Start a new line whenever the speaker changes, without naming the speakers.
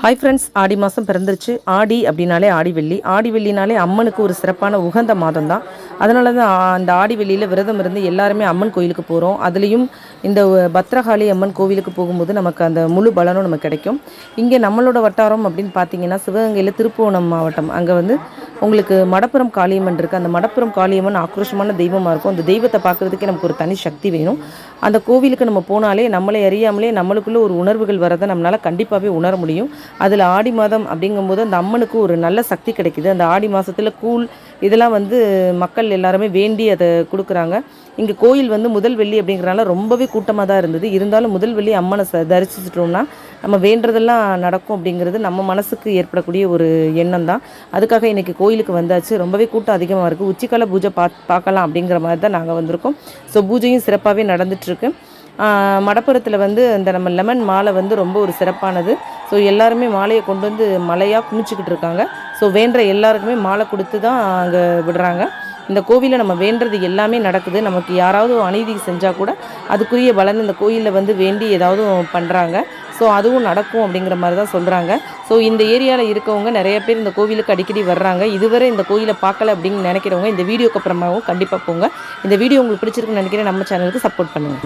Hi friends, ஆடி மாதம் பிறந்துருச்சு. ஆடி அப்படின்னாலே ஆடி வெள்ளி. ஆடி வெள்ளினாலே அம்மனுக்கு ஒரு சிறப்பான உகந்த மாதம் தான். அதனால தான் அந்த ஆடி வெள்ளியில் விரதம் இருந்து எல்லாருமே அம்மன் கோயிலுக்கு போகிறோம். அதுலேயும் இந்த பத்ரகாளி அம்மன் கோவிலுக்கு போகும்போது நமக்கு அந்த முழு பலனும் நமக்கு கிடைக்கும். இங்கே நம்மளோட வட்டாரம் அப்படின்னு பார்த்தீங்கன்னா சிவகங்கையில் திருப்புவனம் மாவட்டம். அங்கே வந்து உங்களுக்கு மடப்புறம் காளியம்மன் இருக்குது. அந்த மடப்புறம் காளியம்மன் ஆக்ரோஷமான தெய்வமாக இருக்கும். அந்த தெய்வத்தை பார்க்குறதுக்கே நமக்கு ஒரு தனி சக்தி வேணும். அந்த கோவிலுக்கு நம்ம போனாலே நம்மளை அறியாமலே நம்மளுக்குள்ளே ஒரு உணர்வுகள் வரதை நம்மளால் கண்டிப்பாகவே உணர முடியும். அதில் ஆடி மாதம் அப்படிங்கும்போது அந்த அம்மனுக்கு ஒரு நல்ல சக்தி கிடைக்குது. அந்த ஆடி மாதத்தில் கூழ் இதெல்லாம் வந்து மக்கள் எல்லாருமே வேண்டி அதை கொடுக்குறாங்க. இங்கே கோயில் வந்து முதல் வெள்ளி அப்படிங்கிறனால ரொம்பவே கூட்டமாக தான் இருந்தது. இருந்தாலும் முதல் வெள்ளி அம்மனை தரிசிச்சிட்டோம்னா நம்ம வேண்டதெல்லாம் நடக்கும் அப்படிங்கிறது நம்ம மனசுக்கு ஏற்படக்கூடிய ஒரு எண்ணம் தான். அதுக்காக இன்றைக்கி கோயிலுக்கு வந்தாச்சு. ரொம்பவே கூட்டம் அதிகமாக இருக்குது. உச்சிக்கால பூஜை பார்க்கலாம் அப்படிங்கிற மாதிரி தான் நாங்கள் வந்திருக்கோம். ஸோ பூஜையும் சிறப்பாகவே நடந்துகிட்ருக்கு. மடப்புறத்தில் வந்து அந்த நம்ம லெமன் மாலை வந்து ரொம்ப ஒரு சிறப்பானது. ஸோ எல்லாருமே மாலையை கொண்டு வந்து மலையாக குமிச்சிக்கிட்டு இருக்காங்க. ஸோ வேண்டுற எல்லாருக்குமே மாலை கொடுத்து தான் அங்கே விடுறாங்க. இந்த கோவிலில் நம்ம வேண்டுறது எல்லாமே நடக்குது. நமக்கு யாராவது அநீதி செஞ்சால் கூட அதுக்குரிய பலன் இந்த கோயிலில் வந்து வேண்டி ஏதாவது பண்ணுறாங்க. ஸோ அதுவும் நடக்கும் அப்படிங்கிற மாதிரி தான் சொல்கிறாங்க. ஸோ இந்த ஏரியாவில் இருக்கவங்க நிறைய பேர் இந்த கோவிலுக்கு அடிக்கடி வர்றாங்க. இதுவரை இந்த கோயிலை பார்க்கல அப்படின்னு நினைக்கிறவங்க இந்த வீடியோக்கு அப்புறமாவும் கண்டிப்பாக போங்க. இந்த வீடியோ உங்களுக்கு பிடிச்சிருக்குன்னு நினைக்கிறேன். நம்ம சேனலுக்கு சப்போர்ட் பண்ணுங்கள்.